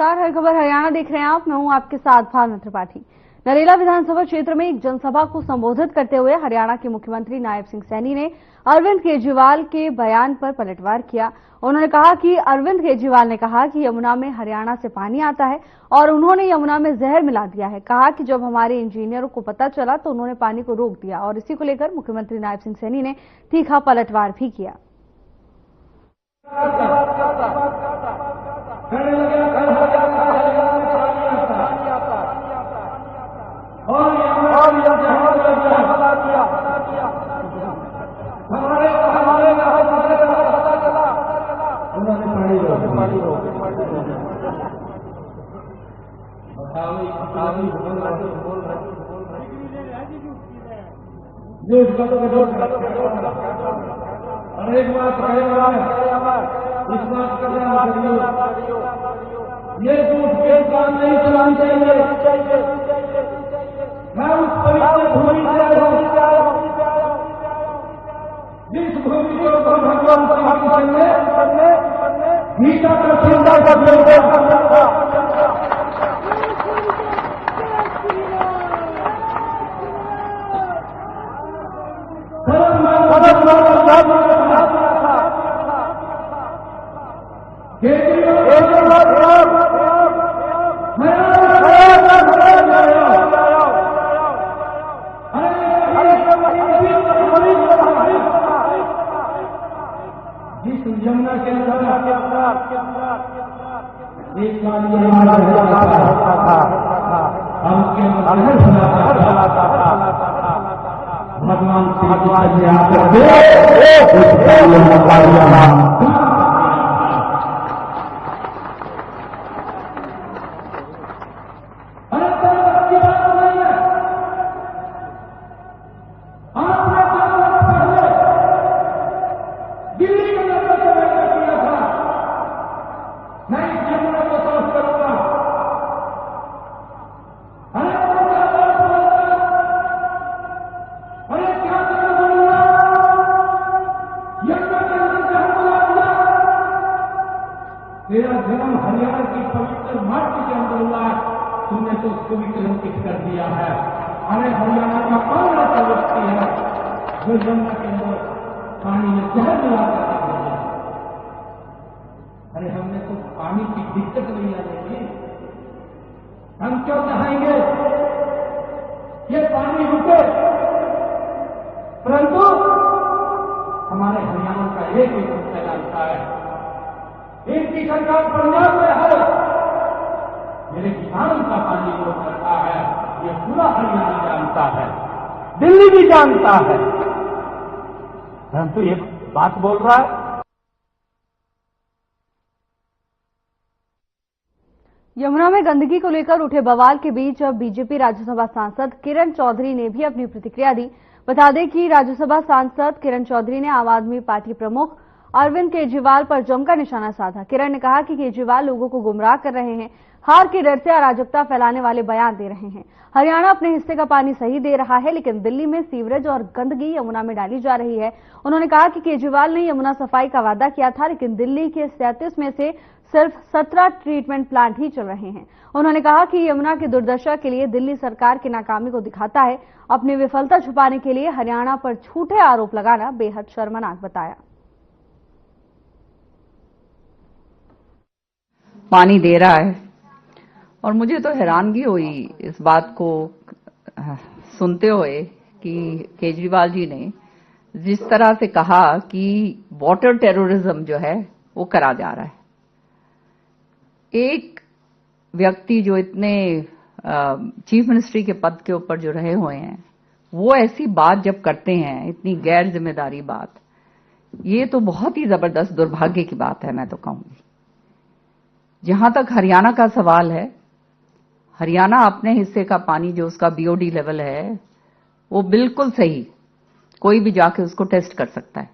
नमस्कार, हर खबर हरियाणा देख रहे हैं आप। मैं हूं आपके साथ भावना त्रिपाठी। नरेला विधानसभा क्षेत्र में एक जनसभा को संबोधित करते हुए हरियाणा के मुख्यमंत्री नायब सिंह सैनी ने अरविंद केजरीवाल के बयान पर पलटवार किया। उन्होंने कहा कि अरविंद केजरीवाल ने कहा कि यमुना में हरियाणा से पानी आता है और उन्होंने यमुना में जहर मिला दिया है। कहा कि जब हमारे इंजीनियरों को पता चला तो उन्होंने पानी को रोक दिया और इसी को लेकर मुख्यमंत्री नायब सिंह सैनी ने तीखा पलटवार भी किया। एक बात इस बात का ध्यान रखिए, ये झूठ के काम नहीं चलानी चाहिए। मैं उस पवित्र भूमि से आया हूं जिस भूमि को भगवान श्री कृष्ण ने गीता का चिंता करते हुए जिस यमुना के अंदर एक भगवान श्री तेरा जन्म हरियाणा की पवित्र माटी के अंदर हुआ है, तुमने तो उसको भी कलंकित कर दिया है। अरे हरियाणा का कौन ऐसा व्यक्ति है जो यमुना के अंदर पानी में जहर मिला कर दिया? अरे हमने तो पानी की दिक्कत नहीं आएगी, हम क्यों चाहेंगे ये पानी रुके? परंतु हमारे हरियाणा का एक मुद्दा जानता है, इनकी सरकार पंजाब में है, मेरे किसानों का पानी रोक रखा है, ये पूरा हरियाणा जानता है, दिल्ली भी जानता है, परंतु ये बात बोल रहा है। यमुना में गंदगी को लेकर उठे बवाल के बीच अब बीजेपी राज्यसभा सांसद किरण चौधरी ने भी अपनी प्रतिक्रिया दी। बता दें कि राज्यसभा सांसद किरण चौधरी ने आम आदमी पार्टी प्रमुख अरविंद केजरीवाल पर जमकर निशाना साधा। किरण ने कहा कि केजरीवाल लोगों को गुमराह कर रहे हैं, हार के डर से अराजकता फैलाने वाले बयान दे रहे हैं। हरियाणा अपने हिस्से का पानी सही दे रहा है, लेकिन दिल्ली में सीवरेज और गंदगी यमुना में डाली जा रही है। उन्होंने कहा कि केजरीवाल ने यमुना सफाई का वादा किया था, लेकिन दिल्ली के 37 में से सिर्फ 17 ट्रीटमेंट प्लांट ही चल रहे हैं। उन्होंने कहा कि यमुना की दुर्दशा के लिए दिल्ली सरकार की नाकामी को दिखाता है। अपनी विफलता छुपाने के लिए हरियाणा पर झूठे आरोप लगाना बेहद शर्मनाक बताया। पानी दे रहा है और मुझे तो हैरानगी हुई इस बात को सुनते हुए कि केजरीवाल जी ने जिस तरह से कहा कि वाटर टेररिज्म जो है वो करा जा रहा है। एक व्यक्ति जो इतने चीफ मिनिस्ट्री के पद के ऊपर जो रहे हुए हैं, वो ऐसी बात जब करते हैं, इतनी गैर जिम्मेदारी बात, ये तो बहुत ही जबरदस्त दुर्भाग्य की बात है। मैं तो कहूंगी, जहां तक हरियाणा का सवाल है, हरियाणा अपने हिस्से का पानी जो उसका बीओडी लेवल है वो बिल्कुल सही, कोई भी जाके उसको टेस्ट कर सकता है।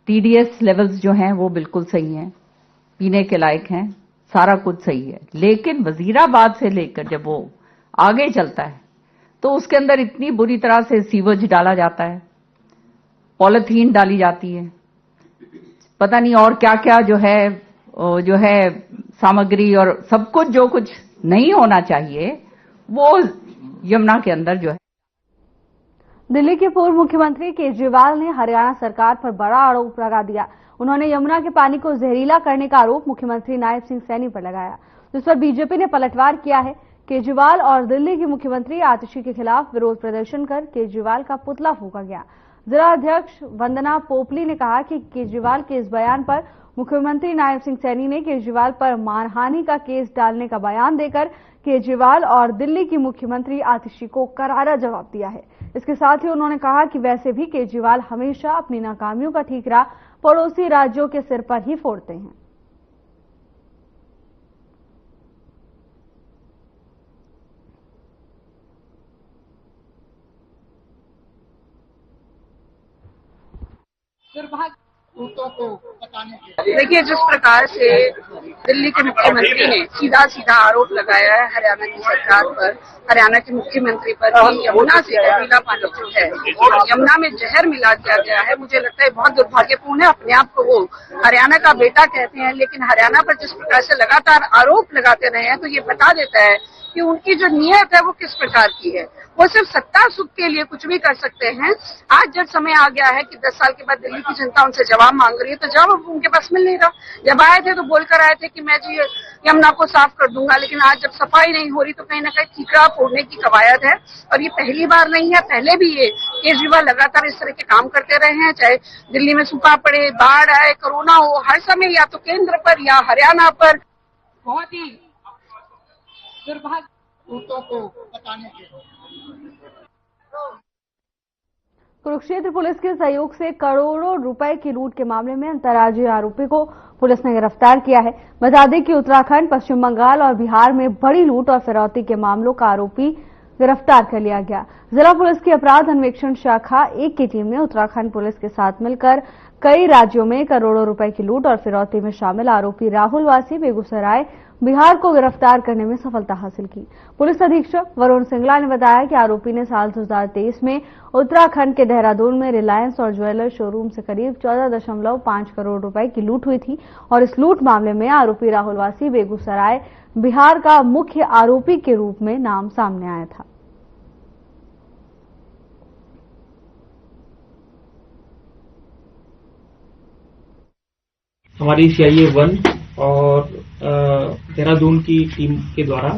टीडीएस लेवल्स जो हैं वो बिल्कुल सही हैं, पीने के लायक हैं, सारा कुछ सही है। लेकिन वजीराबाद से लेकर जब वो आगे चलता है तो उसके अंदर इतनी बुरी तरह से सीवेज डाला जाता है, पॉलिथीन डाली जाती है, पता नहीं और क्या क्या जो है सामग्री और सब कुछ जो कुछ नहीं होना चाहिए वो यमुना के अंदर जो है। दिल्ली के पूर्व मुख्यमंत्री केजरीवाल ने हरियाणा सरकार पर बड़ा आरोप लगा दिया। उन्होंने यमुना के पानी को जहरीला करने का आरोप मुख्यमंत्री नायब सिंह सैनी पर लगाया, जिस पर बीजेपी ने पलटवार किया है। केजरीवाल और दिल्ली की मुख्यमंत्री आतिशी के खिलाफ विरोध प्रदर्शन कर केजरीवाल का पुतला फूंका गया। जिला अध्यक्ष वंदना पोपली ने कहा कि केजरीवाल के इस बयान पर मुख्यमंत्री नायब सिंह सैनी ने केजरीवाल पर मानहानि का केस डालने का बयान देकर केजरीवाल और दिल्ली की मुख्यमंत्री आतिशी को करारा जवाब दिया है। इसके साथ ही उन्होंने कहा कि वैसे भी केजरीवाल हमेशा अपनी नाकामियों का ठीकरा पड़ोसी राज्यों के सिर पर ही फोड़ते हैं। देखिए, जिस प्रकार से दिल्ली के मुख्यमंत्री ने सीधा सीधा आरोप लगाया है हरियाणा की सरकार पर, हरियाणा के मुख्यमंत्री पर कि यमुना से जहरीला पानी जो है यमुना में जहर मिला दिया गया है, मुझे लगता है बहुत दुर्भाग्यपूर्ण है। अपने आप को वो हरियाणा का बेटा कहते हैं, लेकिन हरियाणा पर जिस प्रकार से लगातार आरोप लगाते रहे हैं तो ये बता देता है कि उनकी जो नीयत है वो किस प्रकार की है। वो सिर्फ सत्ता सुख के लिए कुछ भी कर सकते हैं। आज जब समय आ गया है कि 10 साल के बाद दिल्ली की जनता उनसे जवाब मांग रही है, तो जवाब उनके पास मिल नहीं रहा। जब आए थे तो बोलकर आए थे कि मैं जी यमुना को साफ कर दूंगा, लेकिन आज जब सफाई नहीं हो रही तो कहीं ना कहीं ठीकरा फोड़ने की कवायद है। और ये पहली बार नहीं है, पहले भी ये केजरीवाल लगातार इस तरह के काम करते रहे हैं। चाहे दिल्ली में सूखा पड़े, बाढ़ आए, कोरोना हो, हर समय या तो केंद्र पर या हरियाणा पर बहुत ही दुर्भाग्य को बताने के। कुरुक्षेत्र पुलिस के सहयोग से करोड़ों रुपए की लूट के मामले में अंतर्राज्यीय आरोपी को पुलिस ने गिरफ्तार किया है। बता दें कि उत्तराखंड, पश्चिम बंगाल और बिहार में बड़ी लूट और फिरौती के मामलों का आरोपी गिरफ्तार कर लिया गया। जिला पुलिस की अपराध अन्वेषण शाखा 1 की टीम ने उत्तराखंड पुलिस के साथ मिलकर कई राज्यों में करोड़ों रुपए की लूट और फिरौती में शामिल आरोपी राहुल वासी बेगूसराय, बिहार को गिरफ्तार करने में सफलता हासिल की। पुलिस अधीक्षक वरुण सिंगला ने बताया कि आरोपी ने साल 2023 में उत्तराखंड के देहरादून में रिलायंस और ज्वेलर शोरूम से करीब 14.5 करोड़ रुपए की लूट हुई थी और इस लूट मामले में आरोपी राहुल वासी बेगूसराय, बिहार का मुख्य आरोपी के रूप में नाम सामने आया था। हमारी CIA 1 और देहरादून की टीम के द्वारा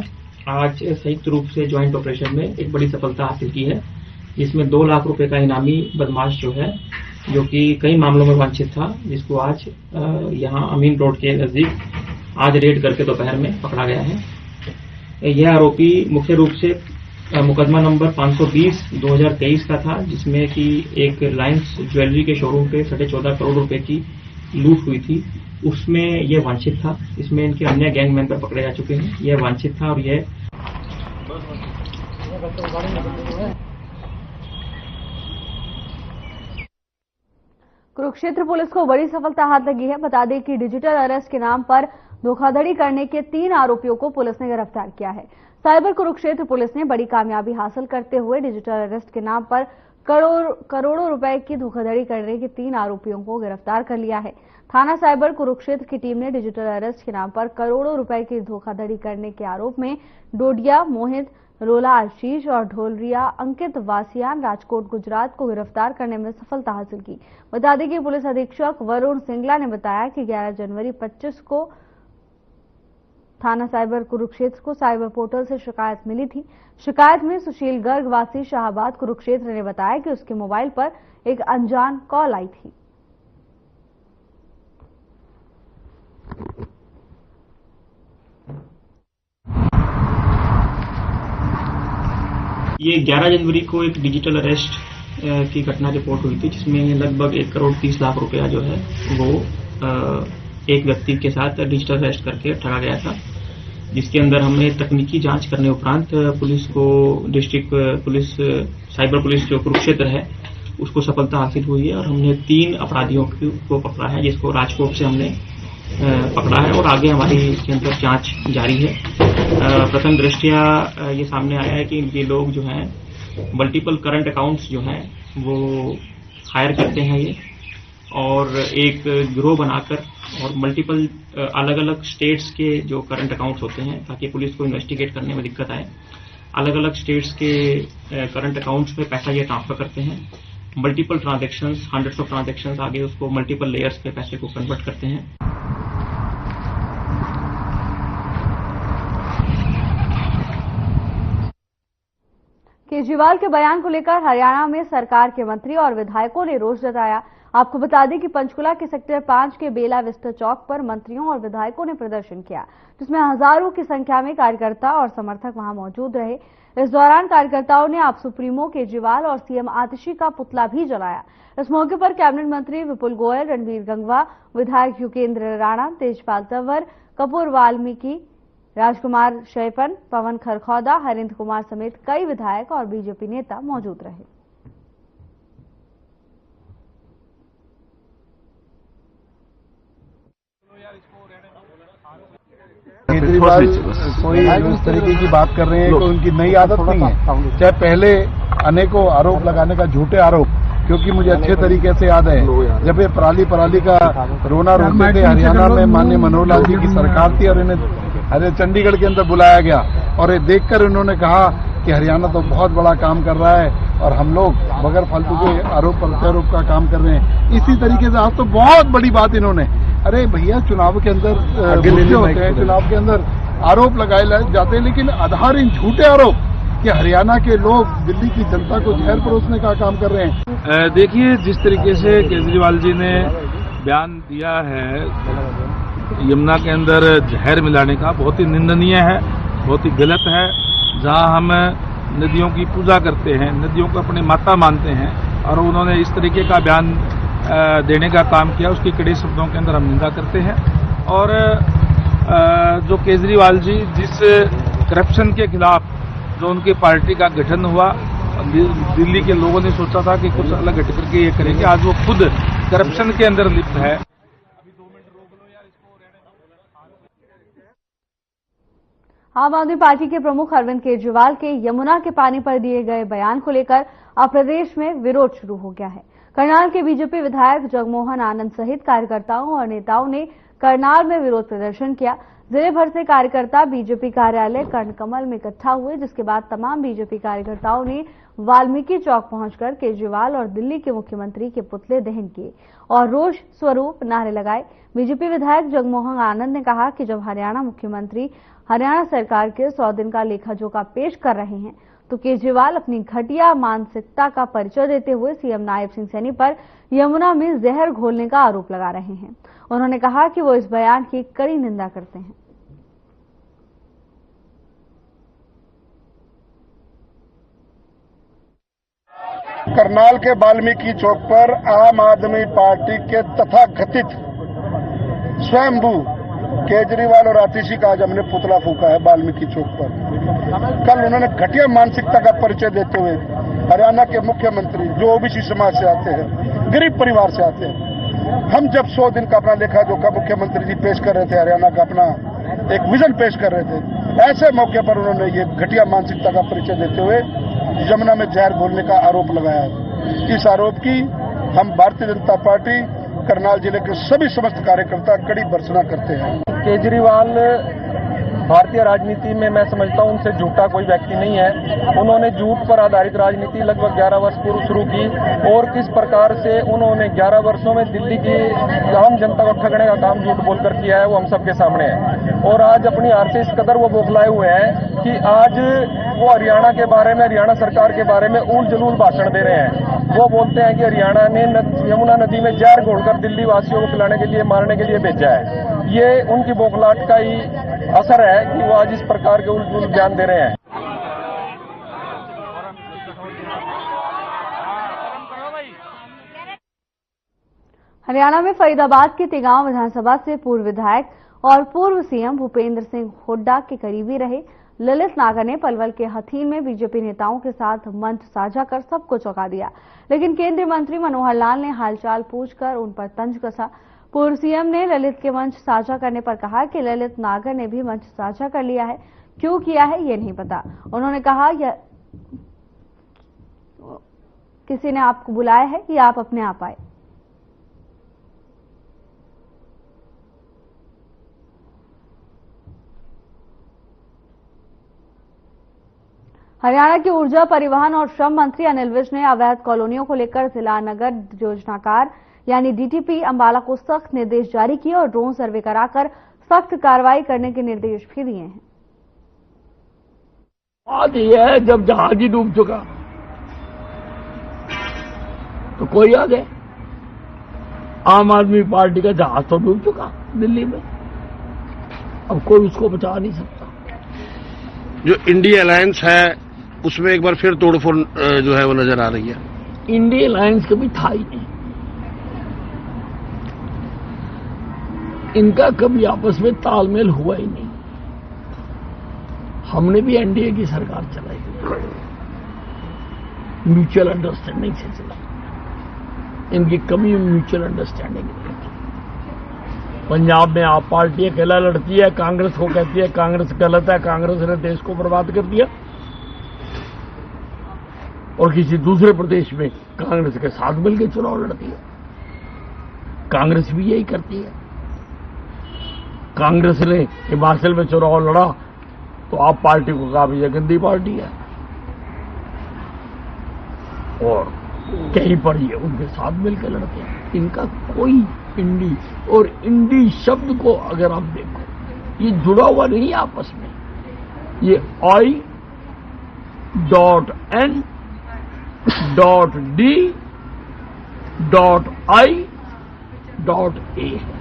आज संयुक्त रूप से ज्वाइंट ऑपरेशन में एक बड़ी सफलता हासिल की है, जिसमें 2 लाख रुपए का इनामी बदमाश जो है, जो कि कई मामलों में वांछित था, जिसको आज यहाँ अमीन रोड के नजदीक आज रेड करके दोपहर में पकड़ा गया है। यह आरोपी मुख्य रूप से मुकदमा नंबर 520/2023 का था, जिसमें कि एक रिलायंस ज्वेलरी के शोरूम पे 14.5 करोड़ रुपए की लूट हुई थी, उसमें यह वांछित था। इसमें इनके अन्य गैंग मेंबर पकड़े जा चुके हैं। यह वांछित था और यह कुरुक्षेत्र पुलिस को बड़ी सफलता हाथ लगी है। बता दें कि डिजिटल अरेस्ट के नाम पर धोखाधड़ी करने के 3 आरोपियों को पुलिस ने गिरफ्तार किया है। साइबर कुरुक्षेत्र पुलिस ने बड़ी कामयाबी हासिल करते हुए डिजिटल अरेस्ट के नाम पर करोड़ों रुपए की धोखाधड़ी करने के 3 आरोपियों को गिरफ्तार कर लिया है। थाना साइबर कुरुक्षेत्र की टीम ने डिजिटल अरेस्ट के नाम पर करोड़ों रुपए की धोखाधड़ी करने के आरोप में डोडिया मोहित, रोला आशीष और ढोलरिया अंकित वासियान राजकोट गुजरात को गिरफ्तार करने में सफलता हासिल की। बता दें कि पुलिस अधीक्षक वरुण सिंगला ने बताया कि 11 जनवरी 25 को थाना साइबर कुरुक्षेत्र को साइबर पोर्टल से शिकायत मिली थी। शिकायत में सुशील गर्ग वासी शाहबाद कुरुक्षेत्र ने बताया कि उसके मोबाइल पर एक अनजान कॉल आई थी। ये 11 जनवरी को एक डिजिटल अरेस्ट की घटना रिपोर्ट हुई थी, जिसमें लगभग 1 करोड़ 30 लाख रुपया जो है वो एक व्यक्ति के साथ डिजिटल अरेस्ट करके ठगा गया था, जिसके अंदर हमने तकनीकी जांच करने उपरांत पुलिस को डिस्ट्रिक्ट पुलिस साइबर पुलिस जो कुरुक्षेत्र है उसको सफलता हासिल हुई है और हमने 3 अपराधियों को पकड़ा है, जिसको राजकोट से हमने पकड़ा है और आगे हमारी इसके अंदर जांच जारी है। प्रथम दृष्टया ये सामने आया है कि ये लोग जो हैं मल्टीपल करंट अकाउंट्स जो हैं वो हायर करते हैं ये, और एक गिरोह बनाकर और मल्टीपल अलग अलग स्टेट्स के जो करंट अकाउंट्स होते हैं, ताकि पुलिस को इन्वेस्टिगेट करने में दिक्कत आए, अलग अलग स्टेट्स के करंट अकाउंट्स में पैसा ये ट्रांसफर करते हैं। Multiple transactions, hundreds of transactions, आगे उसको मल्टीपल लेयर्स पे पैसे को कन्वर्ट करते हैं। केजरीवाल के बयान को लेकर हरियाणा में सरकार के मंत्री और विधायकों ने रोष जताया। आपको बता दें कि पंचकुला के सेक्टर 5 के बेला विस्टा चौक पर मंत्रियों और विधायकों ने प्रदर्शन किया, जिसमें हजारों की संख्या में कार्यकर्ता और समर्थक वहां मौजूद रहे। इस दौरान कार्यकर्ताओं ने आप सुप्रीमो केजरीवाल और सीएम आतिशी का पुतला भी जलाया। इस मौके पर कैबिनेट मंत्री विपुल गोयल, रणवीर गंगवा, विधायक युगेंद्र राणा, तेजपाल तंवर, कपूर वाल्मीकि, राजकुमार शैपन, पवन खरखौदा, हरिंद्र कुमार समेत कई विधायक और बीजेपी नेता मौजूद रहे। केजरीवाल कोई इस तरीके की बात कर रहे हैं कि उनकी नई आदत नहीं है। चाहे पहले अनेकों आरोप लगाने का, झूठे आरोप, क्योंकि मुझे अच्छे तरीके से याद है जब ये पराली का रोना रोते थे हरियाणा में, माननीय मनोहर लाल जी की सरकार थी और इन्हें चंडीगढ़ के अंदर बुलाया गया और ये देखकर उन्होंने कहा कि हरियाणा तो बहुत बड़ा काम कर रहा है और हम लोग बगैर फालतू के आरोप प्रत्यारोप का काम कर रहे हैं। इसी तरीके से आज तो बहुत बड़ी बात इन्होंने, अरे भैया चुनाव के अंदर मुद्दे होते हैं, चुनाव के अंदर आरोप लगाए जाते हैं, लेकिन आधार इन झूठे आरोप कि हरियाणा के लोग दिल्ली की जनता को जहर परोसने का काम कर रहे हैं। देखिए, जिस तरीके से केजरीवाल जी ने बयान दिया है यमुना के अंदर जहर मिलाने का, बहुत ही निंदनीय है, बहुत ही गलत है। जहां हम नदियों की पूजा करते हैं, नदियों को अपनी माता मानते हैं और उन्होंने इस तरीके का बयान देने का काम किया, उसकी कड़े शब्दों के अंदर हम निंदा करते हैं। और जो केजरीवाल जी जिस करप्शन के खिलाफ जो उनकी पार्टी का गठन हुआ, दिल्ली के लोगों ने सोचा था कि कुछ अलग हट करके ये करेंगे, आज वो खुद करप्शन के अंदर लिप्त है। आम आदमी पार्टी के प्रमुख अरविंद केजरीवाल के यमुना के पानी पर दिए गए बयान को लेकर अब प्रदेश में विरोध शुरू हो गया है। करनाल के बीजेपी विधायक जगमोहन आनंद सहित कार्यकर्ताओं और नेताओं ने करनाल में विरोध प्रदर्शन किया। जिले भर से कार्यकर्ता बीजेपी कार्यालय कर्णकमल में इकट्ठा हुए, जिसके बाद तमाम बीजेपी कार्यकर्ताओं ने वाल्मीकि चौक पहुंचकर केजरीवाल और दिल्ली के मुख्यमंत्री के पुतले दहन किए और रोष स्वरूप नारे लगाए। बीजेपी विधायक जगमोहन आनंद ने कहा कि जब हरियाणा मुख्यमंत्री हरियाणा सरकार के 100 दिन का लेखा जोखा पेश कर रहे हैं तो केजरीवाल अपनी घटिया मानसिकता का परिचय देते हुए सीएम नायब सिंह सैनी पर यमुना में जहर घोलने का आरोप लगा रहे हैं। उन्होंने कहा कि वो इस बयान की कड़ी निंदा करते हैं। करनाल के वाल्मीकि चौक पर आम आदमी पार्टी के तथाकथित स्वयंभू केजरीवाल और आतिशी का आज हमने पुतला फूका है वाल्मीकि चौक पर। कल उन्होंने घटिया मानसिकता का परिचय देते हुए हरियाणा के मुख्यमंत्री जो ओबीसी समाज से आते हैं, गरीब परिवार से आते हैं, हम जब 100 दिन का अपना लेखा जोखा मुख्यमंत्री जी पेश कर रहे थे, हरियाणा का अपना एक विजन पेश कर रहे थे, ऐसे मौके पर उन्होंने ये घटिया मानसिकता का परिचय देते हुए यमुना में जहर घोलने का आरोप लगाया है। इस आरोप की हम भारतीय जनता पार्टी करनाल जिले के सभी समस्त कार्यकर्ता कड़ी भर्त्सना करते हैं। केजरीवाल भारतीय राजनीति में मैं समझता हूं उनसे झूठा कोई व्यक्ति नहीं है। उन्होंने झूठ पर आधारित राजनीति लगभग 11 वर्ष पूर्व शुरू की और किस प्रकार से उन्होंने 11 वर्षों में दिल्ली की आम जनता को ठगने का काम झूठ बोलकर किया है वो हम सबके सामने है। और आज अपनी हार से इस कदर वो बौखलाए हुए हैं कि आज वो हरियाणा के बारे में, हरियाणा सरकार के बारे में उल जलूल भाषण दे रहे हैं। वो बोलते हैं कि हरियाणा ने यमुना नदी में जहर घोलकर दिल्ली वासियों को पिलाने के लिए, मारने के लिए भेजा है। ये उनकी बौखलाहट का ही असर है कि वो आज इस प्रकार के उल जलूल बयान दे रहे हैं। हरियाणा में फरीदाबाद के तिगांव विधानसभा से पूर्व विधायक और पूर्व सीएम भूपेंद्र सिंह हुड्डा के करीबी रहे ललित नागर ने पलवल के हथीन में बीजेपी नेताओं के साथ मंच साझा कर सबको चौंका दिया, लेकिन केंद्रीय मंत्री मनोहर लाल ने हालचाल पूछकर उन पर तंज कसा। पूर्व सीएम ने ललित के मंच साझा करने पर कहा कि ललित नागर ने भी मंच साझा कर लिया है, क्यों किया है ये नहीं पता। उन्होंने कहा यह किसी ने आपको बुलाया है या आप अपने आप आए। हरियाणा के ऊर्जा, परिवहन और श्रम मंत्री अनिल विज ने अवैध कॉलोनियों को लेकर जिला नगर योजनाकार यानी डीटीपी अंबाला को सख्त निर्देश जारी किए और ड्रोन सर्वे कराकर सख्त कार्रवाई करने के निर्देश भी दिए हैं। बात यह है, जब जहाज ही डूब चुका तो कोई आ गए। आम आदमी पार्टी का जहाज तो डूब चुका दिल्ली में, अब कोई उसको बचा नहीं सकता। जो इंडिया अलायंस है उसमें एक बार फिर तोड़फोड़ जो है वो नजर आ रही है। इंडिया अलायंस कभी था ही नहीं, इनका कभी आपस में तालमेल हुआ ही नहीं। हमने भी एनडीए की सरकार चलाई, म्यूचुअल अंडरस्टैंडिंग से चलाई, इनकी कभी म्यूचुअल अंडरस्टैंडिंग नहीं थी। पंजाब में आप पार्टी अकेला लड़ती है, कांग्रेस को कहती है कांग्रेस गलत है, कांग्रेस ने देश को बर्बाद कर दिया, और किसी दूसरे प्रदेश में कांग्रेस के साथ मिलकर चुनाव लड़ती है। कांग्रेस भी यही करती है। कांग्रेस ने हिमाचल में चुनाव लड़ा तो आप पार्टी को कहा भी गंदी पार्टी है, और कहीं पर ये उनके साथ मिलकर लड़ते हैं। इनका कोई इंडी और इंडी शब्द को अगर आप देखो, ये जुड़ा हुआ नहीं है आपस में। ये I.D.I.A है,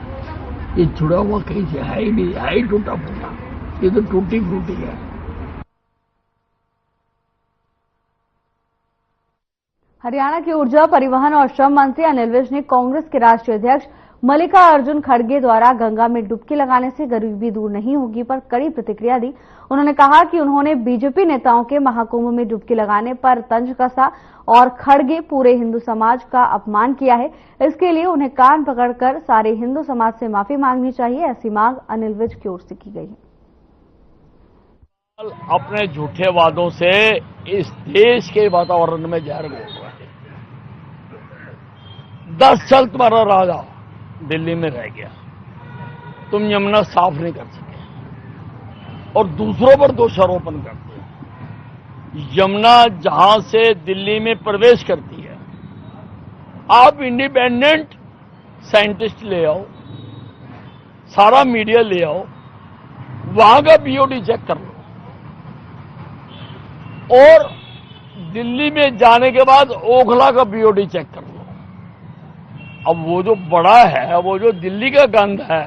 ये जुड़ा हुआ कहीं से है ही नहीं, है ही टूटा फूटा, ये तो टूटी फूटी है। हरियाणा के ऊर्जा, परिवहन और श्रम मंत्री अनिल विज ने कांग्रेस के राष्ट्रीय अध्यक्ष मल्लिकार्जुन खड़गे द्वारा गंगा में डुबकी लगाने से गरीबी दूर नहीं होगी पर कड़ी प्रतिक्रिया दी। उन्होंने कहा कि उन्होंने बीजेपी नेताओं के महाकुंभ में डुबकी लगाने पर तंज कसा और खड़गे पूरे हिंदू समाज का अपमान किया है। इसके लिए उन्हें कान पकड़कर सारे हिंदू समाज से माफी मांगनी चाहिए, ऐसी मांग अनिल विज की ओर से की गई है। अपने झूठे वादों से इस देश के वातावरण में जहर घोल रहे हैं। 10 साल तुम्हारा राजा दिल्ली में रह गया, तुम यमुना साफ नहीं कर सके और दूसरों पर दोषारोपण करते हैं। यमुना जहां से दिल्ली में प्रवेश करती है, आप इंडिपेंडेंट साइंटिस्ट ले आओ, सारा मीडिया ले आओ, वहां का बीओडी चेक कर लो, और दिल्ली में जाने के बाद ओखला का बीओडी चेक कर लो। अब वो जो बड़ा है, वो जो दिल्ली का गंद है,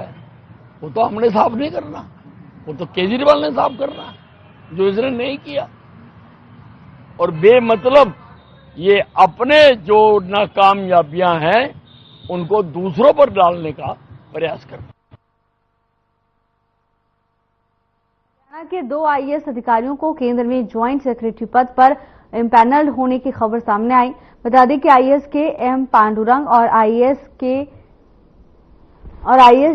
वो तो हमने साफ नहीं करना, वो तो केजरीवाल ने साफ करना, जो इसने नहीं किया। और बेमतलब ये अपने जो नाकामयाबियां हैं उनको दूसरों पर डालने का प्रयास करते हैं। हरियाणा के 2 आईएएस अधिकारियों को केंद्र में ज्वाइंट सेक्रेटरी पद पर इम्पैनल्ड होने की खबर सामने आई। बता दें कि आईएएस के एम पांडुरंग और आईएएस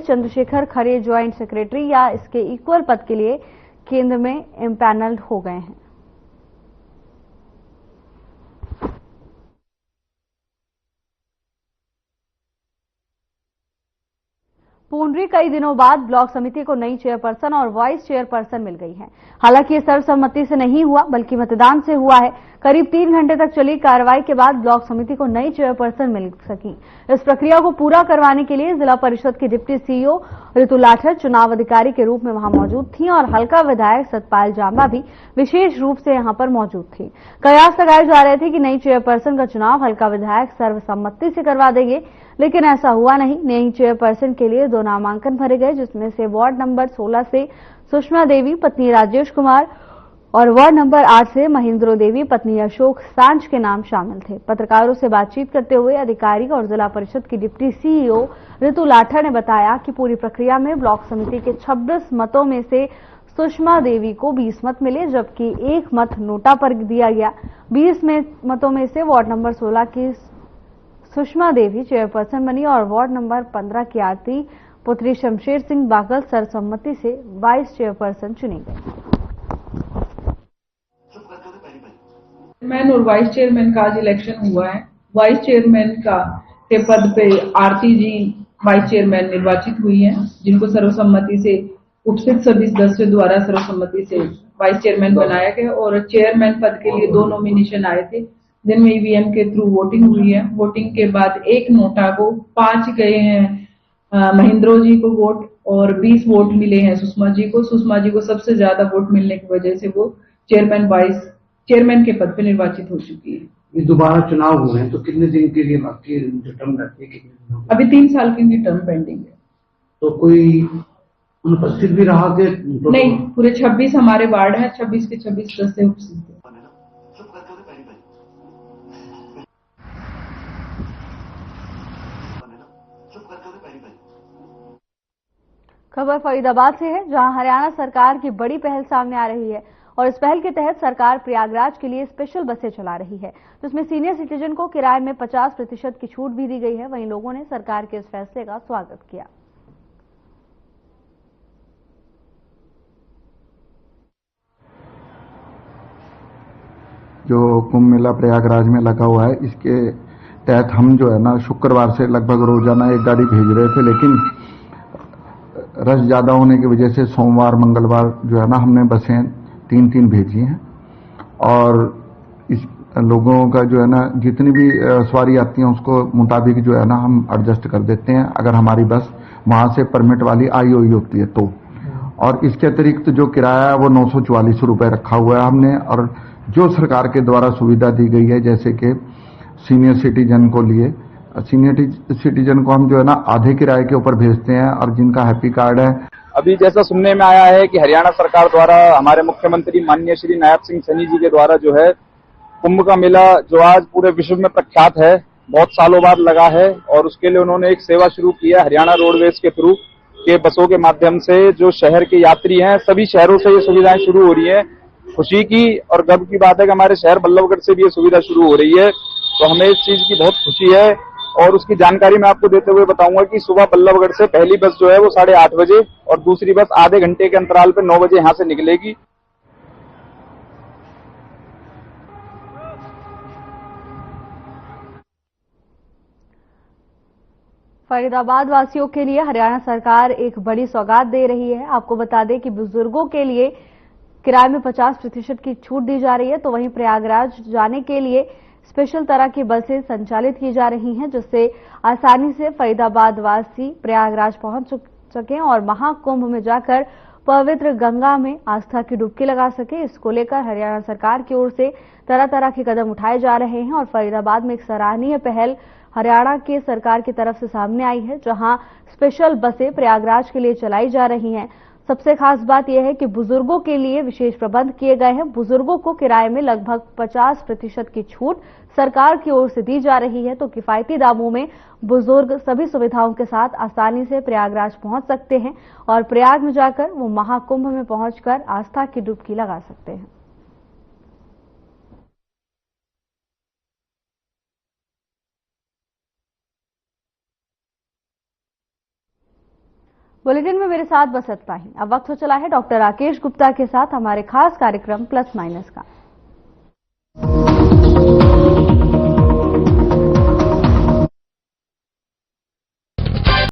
चंद्रशेखर खरे ज्वाइंट सेक्रेटरी या इसके इक्वल पद के लिए केंद्र में इम्पैनल्ड हो गए हैं। पूंडरी कई दिनों बाद ब्लॉक समिति को नई चेयरपर्सन और वाइस चेयरपर्सन मिल गई है। हालांकि ये सर्वसम्मति से नहीं हुआ बल्कि मतदान से हुआ है। करीब 3 घंटे तक चली कार्रवाई के बाद ब्लॉक समिति को नई चेयरपर्सन मिल सकी। इस प्रक्रिया को पूरा करवाने के लिए जिला परिषद की डिप्टी सीईओ ऋतु लाठर चुनाव अधिकारी के रूप में वहां मौजूद थी और हल्का विधायक सतपाल जांबा भी विशेष रूप से यहां पर मौजूद थी। कयास लगाए जा रहे थे कि नई चेयरपर्सन का चुनाव हल्का विधायक सर्वसम्मति से करवा देंगे, लेकिन ऐसा हुआ नहीं। नई चेयरपर्सन के लिए 2 नामांकन भरे गए, जिसमें से वार्ड नंबर 16 से सुषमा देवी पत्नी राजेश कुमार और वार्ड नंबर 8 से महेंद्रो देवी पत्नी अशोक सांझ के नाम शामिल थे। पत्रकारों से बातचीत करते हुए अधिकारी और जिला परिषद की डिप्टी सीईओ ऋतु लाठर ने बताया कि पूरी प्रक्रिया में ब्लॉक समिति के 26 मतों में से सुषमा देवी को 20 मत मिले, जबकि 1 मत नोटा पर दिया गया। 20 मतों में से वार्ड नंबर 16 की सुषमा देवी चेयरपर्सन बनी और वार्ड नंबर 15 की आरती पुत्री शमशेर सिंह बागल सर्वसम्मति से वाइस चेयरपर्सन चुनी गई। चेयरमैन और वाइस चेयरमैन का आज इलेक्शन हुआ है। वाइस चेयरमैन के पद पे आरती जी वाइस चेयरमैन निर्वाचित हुई हैं, जिनको सर्वसम्मति से उपस्थित सभी सदस्यों द्वारा सर्वसम्मति से वाइस चेयरमैन बनाया गया और चेयरमैन पद के लिए 2 नॉमिनेशन आए थे, जिनमें ईवीएम के थ्रू वोटिंग हुई है। वोटिंग के बाद 1 नोटा को 5 गए हैं महेंद्रो जी को वोट और 20 वोट मिले हैं सुषमा जी को। सुषमा जी को सबसे ज्यादा वोट मिलने की वजह से वो चेयरमैन वाइस चेयरमैन के पद पर निर्वाचित हो चुकी है। ये दोबारा चुनाव हुए हैं तो कितने दिन के लिए बाकी जो टर्म रहती है? अभी 3 साल की टर्म पेंडिंग है। तो कोई अनुपस्थित भी रहा के? नहीं, पूरे 26 हमारे वार्ड है, 26 के 26 सदस्य उपस्थित है। खबर फरीदाबाद से है, जहां हरियाणा सरकार की बड़ी पहल सामने आ रही है और इस पहल के तहत सरकार प्रयागराज के लिए स्पेशल बसें चला रही है, जिसमें सीनियर सिटीजन को किराए में 50% की छूट भी दी गई है। वहीं लोगों ने सरकार के इस फैसले का स्वागत किया। जो कुंभ मेला प्रयागराज में लगा हुआ है, इसके तहत हम जो है ना शुक्रवार से लगभग रोजाना एक गाड़ी भेज रहे थे, लेकिन रश ज्यादा होने की वजह से सोमवार मंगलवार जो है ना हमने बसें 3-3 भेजी हैं और इस लोगों का जो है ना जितनी भी सवारी आती है उसको मुताबिक जो है ना हम एडजस्ट कर देते हैं, अगर हमारी बस वहां से परमिट वाली आई हुई होती है तो। और इसके अतिरिक्त जो किराया है वो 944 रुपए रखा हुआ है हमने, और जो सरकार के द्वारा सुविधा दी गई है जैसे कि सीनियर सिटीजन को लिए सीनियर सिटीजन को हम जो है ना आधे किराए के ऊपर भेजते हैं, और जिनका हैप्पी कार्ड है। अभी जैसा सुनने में आया है कि हरियाणा सरकार द्वारा हमारे मुख्यमंत्री माननीय श्री नायब सिंह सैनी जी के द्वारा जो है कुंभ का मेला जो आज पूरे विश्व में प्रख्यात है, बहुत सालों बाद लगा है, और उसके लिए उन्होंने एक सेवा शुरू की है हरियाणा रोडवेज के थ्रू के बसों के माध्यम से जो शहर के यात्री हैं सभी शहरों से ये सुविधाएं शुरू हो रही है। खुशी की और गर्व की बात है कि हमारे शहर बल्लभगढ़ से भी ये सुविधा शुरू हो रही है, तो हमें इस चीज की बहुत खुशी है। और उसकी जानकारी मैं आपको देते हुए बताऊंगा कि सुबह बल्लभगढ़ से पहली बस जो है वो 8:30 बजे और दूसरी बस आधे घंटे के अंतराल पे 9 बजे यहां से निकलेगी। फरीदाबाद वासियों के लिए हरियाणा सरकार एक बड़ी सौगात दे रही है। आपको बता दें कि बुजुर्गों के लिए किराए में 50% की छूट दी जा रही है, तो वहीं प्रयागराज जाने के लिए स्पेशल तरह की बसें संचालित की जा रही हैं, जिससे आसानी से फरीदाबाद वासी प्रयागराज पहुंच सकें और महाकुंभ में जाकर पवित्र गंगा में आस्था की डुबकी लगा सके। इसको लेकर हरियाणा सरकार की ओर से तरह तरह के कदम उठाए जा रहे हैं और फरीदाबाद में एक सराहनीय पहल हरियाणा के सरकार की तरफ से सामने आई है, जहां स्पेशल बसें प्रयागराज के लिए चलाई जा रही हैं। सबसे खास बात यह है कि बुजुर्गों के लिए विशेष प्रबंध किए गए हैं। बुजुर्गों को किराए में लगभग 50% की छूट सरकार की ओर से दी जा रही है, तो किफायती दामों में बुजुर्ग सभी सुविधाओं के साथ आसानी से प्रयागराज पहुंच सकते हैं और प्रयाग में जाकर वो महाकुंभ में पहुंचकर आस्था की डुबकी लगा सकते हैं। बुलेटिन में मेरे साथ बस इतना ही। अब वक्त हो चला है डॉक्टर राकेश गुप्ता के साथ हमारे खास कार्यक्रम प्लस माइनस का।